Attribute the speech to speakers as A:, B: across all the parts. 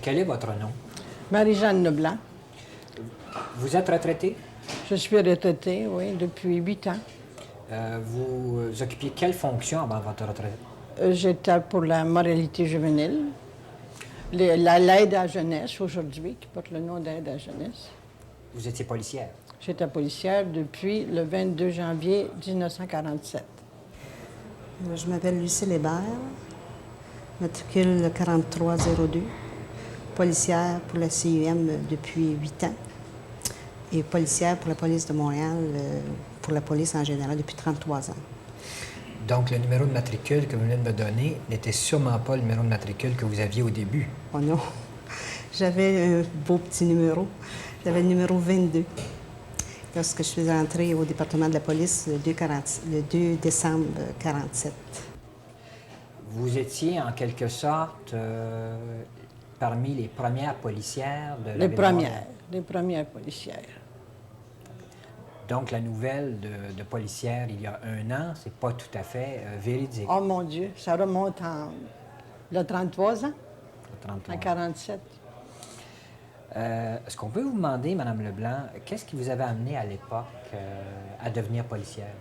A: Quel est votre nom?
B: Marie-Jeanne Leblanc.
A: Vous êtes retraité?
B: Je suis retraitée, oui, depuis 8 ans.
A: Vous occupiez quelle fonction avant votre retraite?
B: J'étais pour la moralité juvénile, l'aide à la jeunesse aujourd'hui, qui porte le nom d'aide à la jeunesse.
A: Vous étiez policière?
B: J'étais policière depuis le 22 janvier 1947.
C: Je m'appelle Lucie Lébert, matricule 4302, policière pour la CIUM depuis 8 ans et policière pour la police de Montréal, pour la police en général depuis 33 ans.
A: Donc, le numéro de matricule que vous venez de me donner n'était sûrement pas le numéro de matricule que vous aviez au début.
C: Oh non, j'avais un beau petit numéro. J'avais le numéro 22. Lorsque je suis entrée au département de la police le 2 décembre 1947.
A: Vous étiez en quelque sorte parmi les premières policières de la ville de Montréal.
B: Les premières policières.
A: Donc, la nouvelle de policière il y a 1 an, c'est pas tout à fait véridique.
B: Oh mon Dieu, ça remonte le 33 ans,
A: 33
B: en 47.
A: Est-ce qu'on peut vous demander, Mme Leblanc, qu'est-ce qui vous avait amené à l'époque à devenir policière?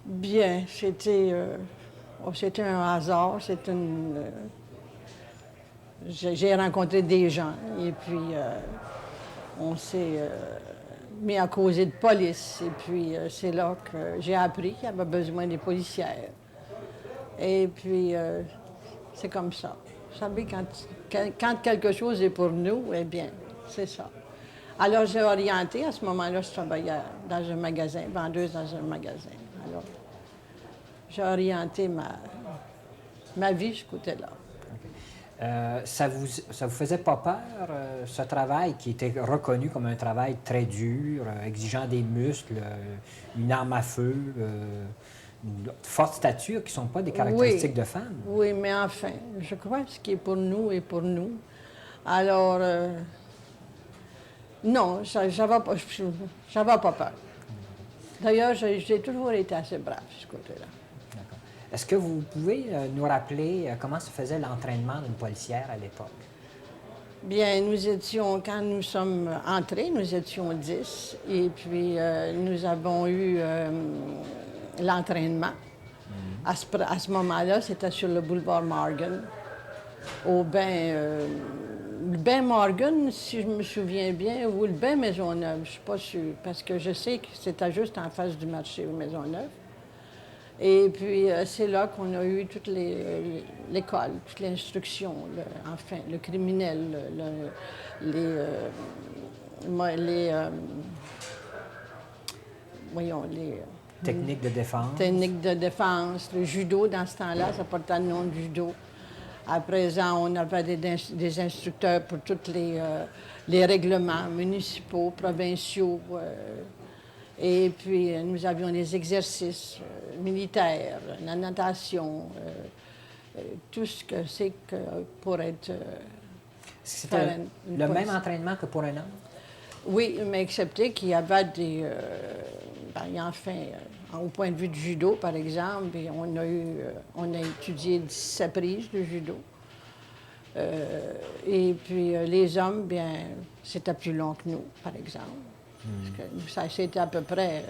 B: Bien, c'était un hasard, j'ai rencontré des gens et puis on s'est mis à causer de police. Et puis c'est là que j'ai appris qu'il y avait besoin des policières. Et puis c'est comme ça. Vous savez, quand quelque chose est pour nous, eh bien, c'est ça. Alors, j'ai orienté, à ce moment-là, je travaillais dans un magasin, vendeuse dans un magasin. Alors, j'ai orienté ma vie de ce côté-là.
A: Ça vous faisait pas peur, ce travail qui était reconnu comme un travail très dur, exigeant des muscles, une arme à feu, une forte stature, qui ne sont pas des caractéristiques de femmes?
B: Oui, mais enfin, je crois que ce qui est pour nous est pour nous. Alors, non, j'avais pas peur. D'ailleurs, j'ai toujours été assez brave de ce côté-là.
A: D'accord. Est-ce que vous pouvez nous rappeler comment se faisait l'entraînement d'une policière à l'époque?
B: Bien, quand nous sommes entrés, nous étions 10, et puis nous avons eu l'entraînement. À ce moment-là, c'était sur le boulevard Morgan, au le bain Morgan, si je me souviens bien, ou le bain Maisonneuve, je ne suis pas sûre, parce que je sais que c'était juste en face du marché Maisonneuve. Et puis, c'est là qu'on a eu toute l'école, toute l'instruction, enfin, le criminel,
A: Techniques de défense.
B: Techniques de défense, le judo, dans ce temps-là, ça portait le nom de judo. À présent, on avait des instructeurs pour tous les règlements municipaux, provinciaux. Et puis, nous avions des exercices militaires, la natation, tout ce que c'est que pour être...
A: C'était le même entraînement que pour un homme?
B: Oui, mais excepté qu'il y avait des... au point de vue du judo, par exemple, et on a étudié 17 prises de judo. Et puis, les hommes, bien, c'était plus long que nous, par exemple. Parce que c'était à peu près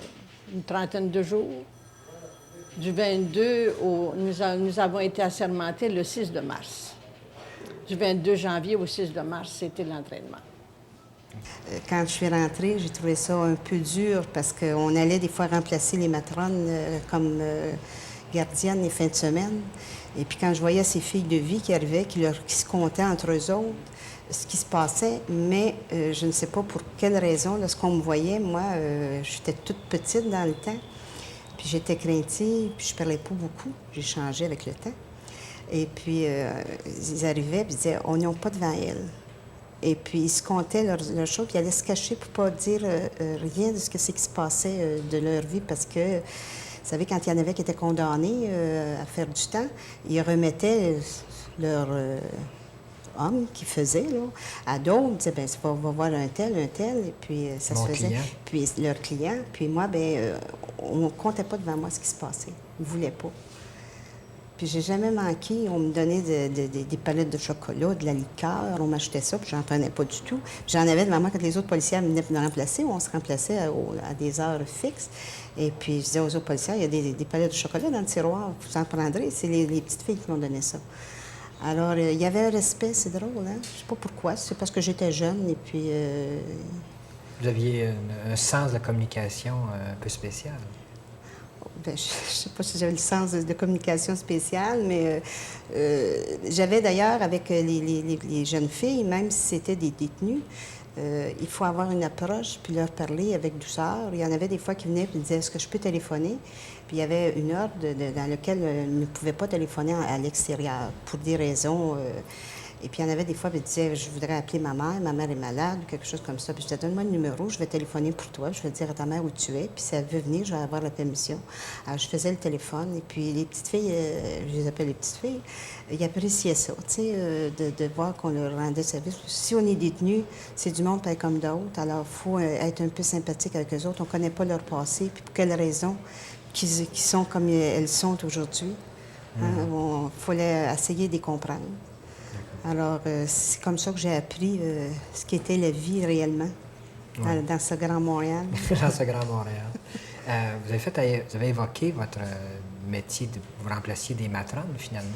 B: une trentaine de jours. Du 22 nous avons été assermentés le 6 de mars. Du 22 janvier au 6 de mars, c'était l'entraînement.
C: Quand je suis rentrée, j'ai trouvé ça un peu dur parce qu'on allait des fois remplacer les matrones comme gardiennes les fins de semaine. Et puis quand je voyais ces filles de vie qui arrivaient, qui se comptaient entre eux autres, ce qui se passait, mais je ne sais pas pour quelle raison, lorsqu'on me voyait, moi, j'étais toute petite dans le temps, puis j'étais craintive, puis je parlais pas beaucoup, j'ai changé avec le temps. Et puis, ils arrivaient, puis ils disaient, on n'y a pas devant elle. Et puis, ils se comptaient leurs choses, puis ils allaient se cacher pour ne pas dire rien de ce que c'est qui se passait de leur vie, parce que, vous savez, quand il y en avait qui étaient condamnés à faire du temps, ils remettaient leur hommes qui faisaient, là, à d'autres, ils disaient, bien, on va voir un tel, et puis ça se faisait.
A: Client.
C: Puis leur client, puis moi, bien, on ne comptait pas devant moi ce qui se passait. Ils ne voulaient pas. Puis j'ai jamais manqué. On me donnait des palettes de chocolat, de la liqueur. On m'achetait ça, puis j'en prenais pas du tout. J'en avais devant moi quand les autres policiers venaient me remplacer. On se remplaçait à des heures fixes. Et puis je disais aux autres policiers, il y a des palettes de chocolat dans le tiroir, vous en prendrez. C'est les petites filles qui m'ont donné ça. Alors, il y avait un respect, c'est drôle, hein? Je sais pas pourquoi. C'est parce que j'étais jeune et puis...
A: Vous aviez un sens de la communication un peu spécial.
C: Je ne sais pas si j'avais le sens de communication spéciale, mais j'avais d'ailleurs avec les jeunes filles, même si c'était des détenus, il faut avoir une approche puis leur parler avec douceur. Il y en avait des fois qui venaient et disaient « Est-ce que je peux téléphoner? » Puis il y avait une heure dans laquelle ils ne pouvaient pas téléphoner à l'extérieur pour des raisons... Et puis, il y en avait des fois qui disaient, je voudrais appeler ma mère est malade, ou quelque chose comme ça. Puis, je te donne-moi le numéro, je vais téléphoner pour toi, je vais dire à ta mère où tu es, puis si elle veut venir, je vais avoir la permission. Alors, je faisais le téléphone, et puis les petites filles, je les appelle les petites filles, ils appréciaient ça, tu sais, de voir qu'on leur rendait service. Si on est détenu, c'est du monde pas comme d'autres, alors il faut être un peu sympathique avec eux autres. On ne connaît pas leur passé, puis pour quelles raisons qu'ils sont comme elles sont aujourd'hui. Il fallait essayer de les comprendre. Alors, c'est comme ça que j'ai appris ce qu'était la vie réellement dans ce Grand Montréal.
A: Dans ce Grand Montréal. Vous avez évoqué votre métier, vous remplaciez des matrones, finalement,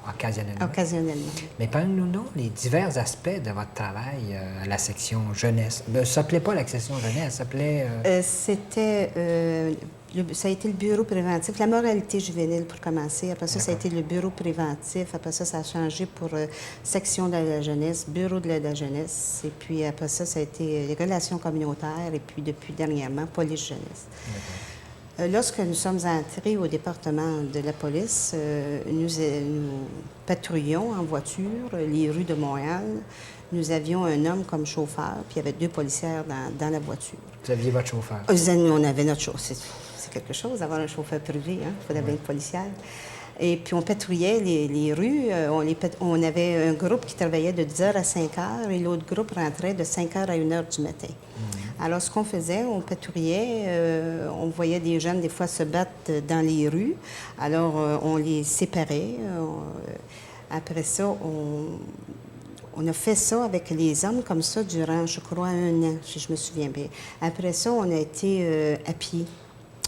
A: occasionnellement.
C: Occasionnellement.
A: Mais parlez-nous donc les divers aspects de votre travail à la section jeunesse. Ça ne s'appelait pas la section jeunesse, ça s'appelait...
C: ça a été le bureau préventif, la moralité juvénile pour commencer. Après ça, ça a été le bureau préventif. Après ça, ça a changé pour section de la jeunesse, bureau de la jeunesse. Et puis après ça, ça a été les relations communautaires. Et puis depuis dernièrement, police jeunesse. Lorsque nous sommes entrés au département de la police, nous patrouillions en voiture les rues de Montréal. Nous avions un homme comme chauffeur, puis il y avait 2 policières dans la voiture.
A: Vous aviez votre chauffeur?
C: On avait notre chauffeur. C'est quelque chose d'avoir un chauffeur privé, hein? Il faut avoir une policière. Et puis on patrouillait les rues. On avait un groupe qui travaillait de 10h à 5h et l'autre groupe rentrait de 5h à 1h du matin. Alors, ce qu'on faisait, on patrouillait, on voyait des jeunes, des fois, se battre dans les rues. Alors, on les séparait. Après ça, on a fait ça avec les hommes comme ça durant, je crois, 1 an, si je me souviens bien. Après ça, on a été à pied,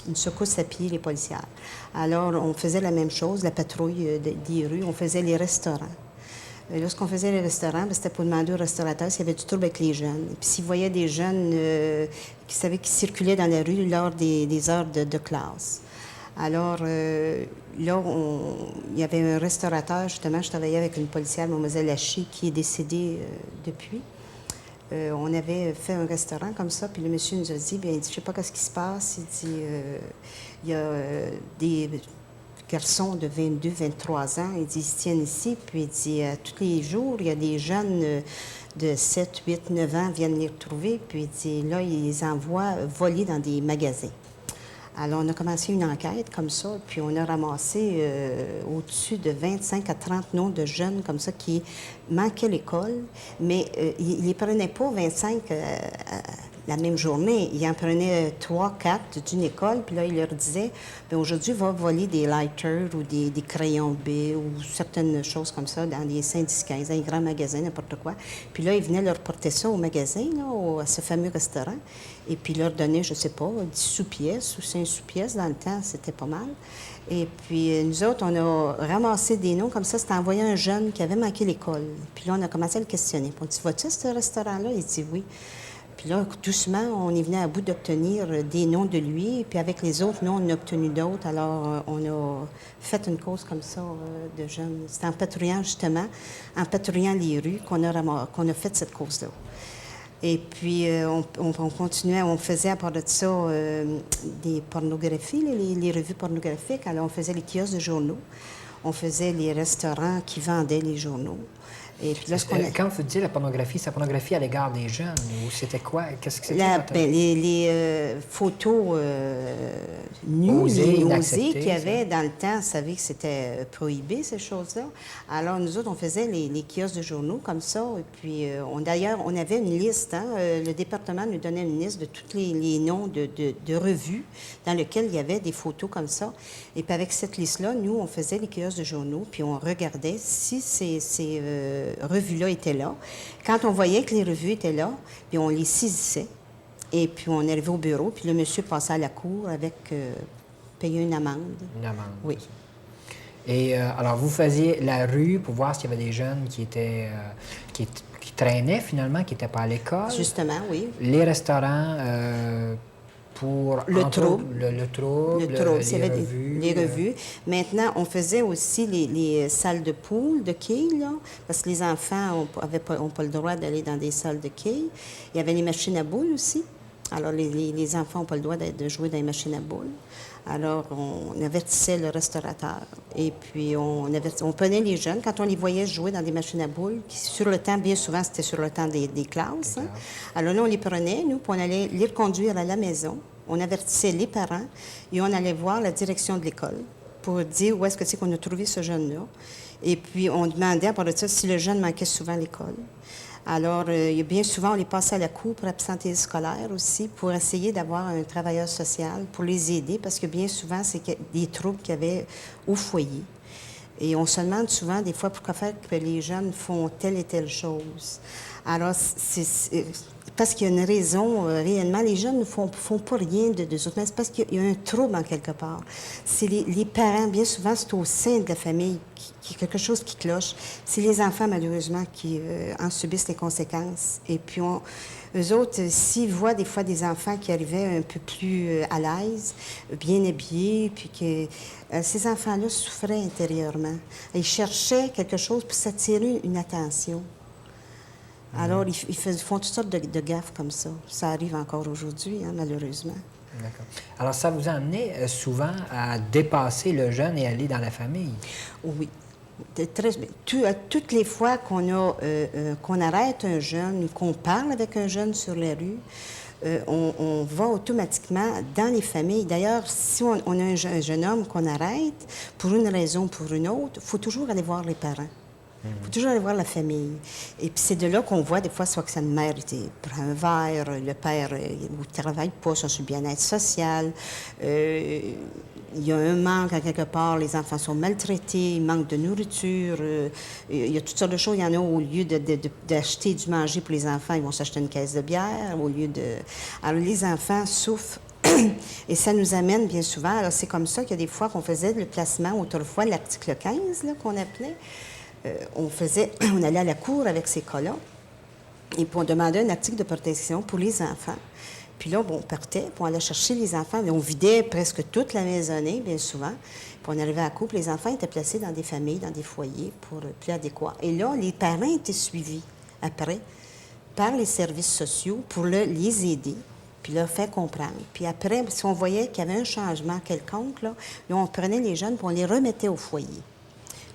C: une secousse à pied, les policières. Alors, on faisait la même chose, la patrouille des rues. On faisait les restaurants. Lorsqu'on faisait les restaurants, c'était pour demander aux restaurateurs s'il y avait du trouble avec les jeunes. Et puis s'ils voyaient des jeunes qui circulaient dans la rue lors des heures de classe. Alors, là, il y avait un restaurateur, justement, je travaillais avec une policière, Mlle Haché, qui est décédée depuis. On avait fait un restaurant comme ça, puis le monsieur nous a dit, bien, il dit, je sais pas ce qui se passe. Il dit, il y a des garçons de 22, 23 ans, il dit, ils se tiennent ici, puis il dit, tous les jours, il y a des jeunes de 7, 8, 9 ans viennent les retrouver, puis il dit, là, ils les envoient voler dans des magasins. Alors, on a commencé une enquête comme ça, puis on a ramassé au-dessus de 25 à 30 noms de jeunes comme ça qui manquaient l'école, mais ils ne les prenaient pas 25 la même journée. Ils en prenaient 3, 4 d'une école, puis là, ils leur disaient, bien, aujourd'hui, va voler des lighters ou des crayons B ou certaines choses comme ça dans les syndicat, dans les grands magasins, n'importe quoi. Puis là, ils venaient leur porter ça au magasin, là, à ce fameux restaurant. Et puis, leur donner, je ne sais pas, 10 sous-pièces ou 5 sous-pièces. Dans le temps, c'était pas mal. Et puis, nous autres, on a ramassé des noms comme ça. C'était envoyé un jeune qui avait manqué l'école. Puis là, on a commencé à le questionner. Puis on dit, vas-tu à ce restaurant-là? Il dit oui. Puis là, doucement, on est venu à bout d'obtenir des noms de lui. Puis avec les autres noms, on a obtenu d'autres. Alors, on a fait une cause comme ça de jeunes. C'était en patrouillant, justement, en patrouillant les rues qu'on a fait cette cause-là. Et puis, on continuait, on faisait à part de ça des pornographies, les revues pornographiques. Alors, on faisait les kiosques de journaux. On faisait les restaurants qui vendaient les journaux. Et puis là, ce qu'on a...
A: Quand vous dites la pornographie, c'est la pornographie à l'égard des jeunes, ou c'était quoi? Qu'est-ce que c'était?
C: Les photos nues,
A: Osées,
C: osées
A: inacceptées,
C: qu'il y avait dans le temps, vous savez que c'était prohibé, ces choses-là. Alors, nous autres, on faisait les kiosques de journaux comme ça. Et puis, d'ailleurs, on avait une liste. Hein, le département nous donnait une liste de tous les noms de revues dans lesquelles il y avait des photos comme ça. Et puis, avec cette liste-là, nous, on faisait les kiosques de journaux, puis on regardait si ces revues-là étaient là. Quand on voyait que les revues étaient là, puis on les saisissait. Et puis, on arrivait au bureau, puis le monsieur passait à la cour avec payer une amende.
A: Une amende.
C: Oui.
A: Et alors, vous faisiez la rue pour voir s'il y avait des jeunes qui traînaient finalement, qui n'étaient pas à l'école.
C: Justement, oui.
A: Les restaurants pour...
C: Le trouble.
A: Le trouble, les revues.
C: Les revues. Maintenant, on faisait aussi les salles de poule, de quilles, là, parce que les enfants n'ont pas le droit d'aller dans des salles de quilles. Il y avait les machines à boules aussi. Alors, les enfants n'ont pas le droit de jouer dans les machines à boules. Alors, on avertissait le restaurateur. Et puis, on prenait les jeunes. Quand on les voyait jouer dans des machines à boules, qui, sur le temps, bien souvent, c'était sur le temps des classes. Hein. Alors là, on les prenait, nous, puis on allait les reconduire à la maison. On avertissait les parents et on allait voir la direction de l'école pour dire où est-ce que c'est qu'on a trouvé ce jeune-là. Et puis, on demandait, à part de ça, si le jeune manquait souvent à l'école. Alors, bien souvent, on les passait à la cour pour absentéisme scolaire aussi, pour essayer d'avoir un travailleur social pour les aider, parce que bien souvent, c'est des troubles qu'il y avait au foyer. Et on se demande souvent, des fois, pourquoi faire que les jeunes font telle et telle chose. Alors, parce qu'il y a une raison, réellement, les jeunes ne font pas rien de autres, mais c'est parce qu'il y a un trouble en quelque part. C'est les parents, bien souvent, c'est au sein de la famille qui quelque chose qui cloche. C'est les enfants, malheureusement, qui en subissent les conséquences. Et puis, eux autres, s'ils voient des fois des enfants qui arrivaient un peu plus à l'aise, bien habillés, puis que ces enfants-là souffraient intérieurement. Ils cherchaient quelque chose pour s'attirer une attention. Alors, ils font toutes sortes de gaffes comme ça. Ça arrive encore aujourd'hui, hein, malheureusement.
A: D'accord. Alors, ça vous a amené souvent à dépasser le jeune et aller dans la famille?
C: Oui. Toutes les fois qu'on arrête un jeune ou qu'on parle avec un jeune sur la rue, on va automatiquement dans les familles. D'ailleurs, si on a un jeune homme qu'on arrête, pour une raison ou pour une autre, il faut toujours aller voir les parents. Il faut toujours aller voir la famille. Et puis c'est de là qu'on voit des fois soit que sa mère prend un verre, le père ne travaille pas, sur le bien-être social. Il y a un manque à quelque part, les enfants sont maltraités, il manque de nourriture. Il y a toutes sortes de choses. Il y en a, au lieu d'acheter du manger pour les enfants, ils vont s'acheter une caisse de bière. Alors les enfants souffrent. Et ça nous amène bien souvent. Alors c'est comme ça qu'il y a des fois qu'on faisait le placement, autrefois l'article 15 là, qu'on appelait. On allait à la cour avec ces cas-là, et puis on demandait un article de protection pour les enfants. Puis là, on partait, puis on allait chercher les enfants, mais on vidait presque toute la maisonnée, bien souvent. Puis on arrivait à la cour, puis les enfants étaient placés dans des familles, dans des foyers plus adéquats. Et là, les parents étaient suivis après par les services sociaux pour les aider, puis leur faire comprendre. Puis après, si on voyait qu'il y avait un changement quelconque, là, on prenait les jeunes, puis on les remettait au foyer.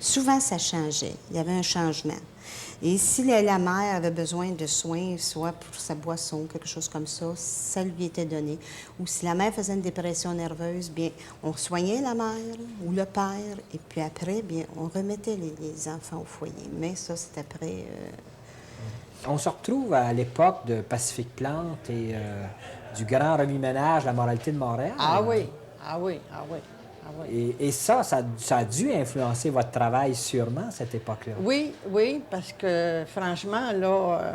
C: Souvent, ça changeait. Il y avait un changement. Et si la mère avait besoin de soins, soit pour sa boisson, quelque chose comme ça lui était donné. Ou si la mère faisait une dépression nerveuse, bien, on soignait la mère ou le père, et puis après, bien, on remettait les enfants au foyer. Mais ça, c'est après...
A: On se retrouve à l'époque de Pacifique Plante et du grand remue-ménage, la moralité de Montréal.
B: Ah oui, ah oui, ah oui. Ah oui.
A: Et ça a dû influencer votre travail sûrement, cette époque-là.
B: Oui, parce que franchement, là,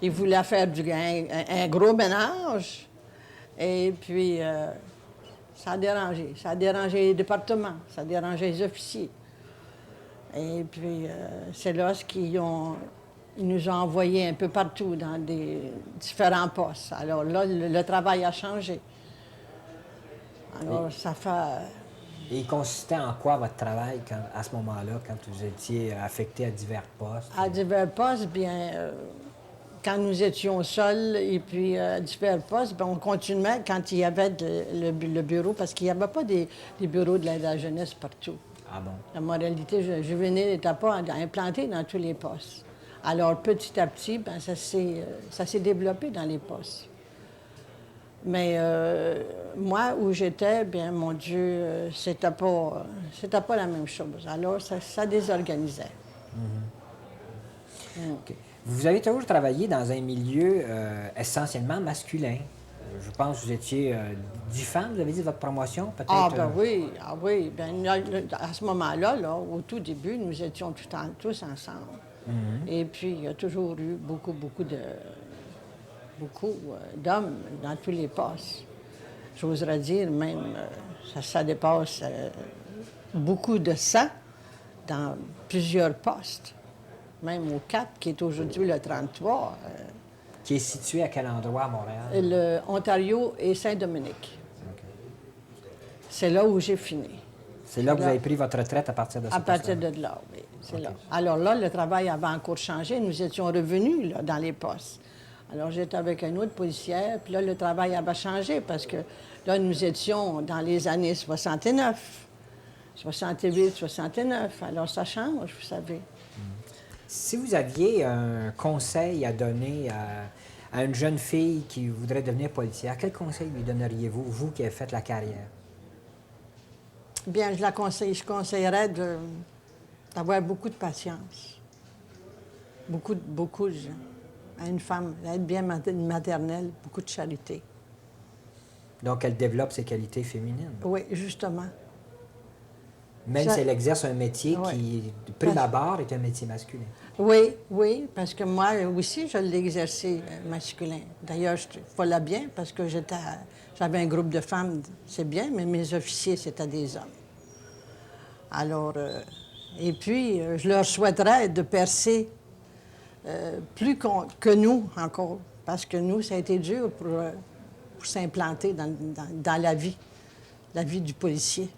B: ils voulaient faire un gros ménage. Et puis, ça a dérangé. Ça a dérangé les départements, ça a dérangé les officiers. Et puis, c'est là qu'ils nous ont envoyés un peu partout dans des différents postes. Alors là, le travail a changé. Alors, ça fait...
A: Et il consistait en quoi votre travail à ce moment-là, quand vous étiez affecté à divers postes?
B: À divers postes, bien, quand nous étions seuls et puis à divers postes, bien, on continuait quand il y avait le bureau, parce qu'il n'y avait pas des bureaux de la jeunesse partout.
A: Ah bon?
B: La moralité juvénile n'était pas implantée dans tous les postes. Alors, petit à petit, ben, ça s'est développé dans les postes. Mais moi, où j'étais, bien, mon Dieu, c'était pas la même chose. Alors, ça désorganisait.
A: OK. Vous avez toujours travaillé dans un milieu essentiellement masculin. Je pense que vous étiez 10 femmes, vous avez dit, de votre promotion, peut-être?
B: Ah, ben oui, ah oui. Ben, à ce moment-là, là, au tout début, nous étions tous ensemble. Et puis, il y a toujours eu beaucoup d'hommes dans tous les postes. J'oserais dire même, ça dépasse beaucoup de ça dans plusieurs postes. Même au 4, qui est aujourd'hui le 33,
A: Qui est situé à quel endroit à Montréal?
B: le Ontario et Saint-Dominique.
A: OK.
B: C'est là où j'ai fini.
A: C'est là que vous avez pris votre retraite à partir de ce
B: À partir
A: poste-là?
B: de là, oui. C'est
A: OK.
B: là. Alors là, le travail avait encore changé. Nous étions revenus là, dans les postes. Alors j'étais avec un autre policière, puis là, le travail avait changé parce que là, nous étions dans les années 69, 68, 69. Alors ça change, vous savez.
A: Si vous aviez un conseil à donner à une jeune fille qui voudrait devenir policière, quel conseil lui donneriez-vous, vous qui avez fait la carrière?
B: Bien, je conseillerais d'avoir beaucoup de patience. Beaucoup à une femme, d'être bien maternelle, beaucoup de charité.
A: Donc, elle développe ses qualités féminines.
B: Oui, justement.
A: Même
B: Ça-
A: si elle exerce un métier
B: Oui.
A: qui, de prime abord, est un métier masculin.
B: Oui, oui, parce que moi aussi, je l'ai exercé masculin. D'ailleurs, je volais bien parce que j'avais un groupe de femmes, c'est bien, mais mes officiers, c'était des hommes. Alors, et puis, je leur souhaiterais de percer plus que nous encore, parce que nous, ça a été dur pour s'implanter dans la vie du policier.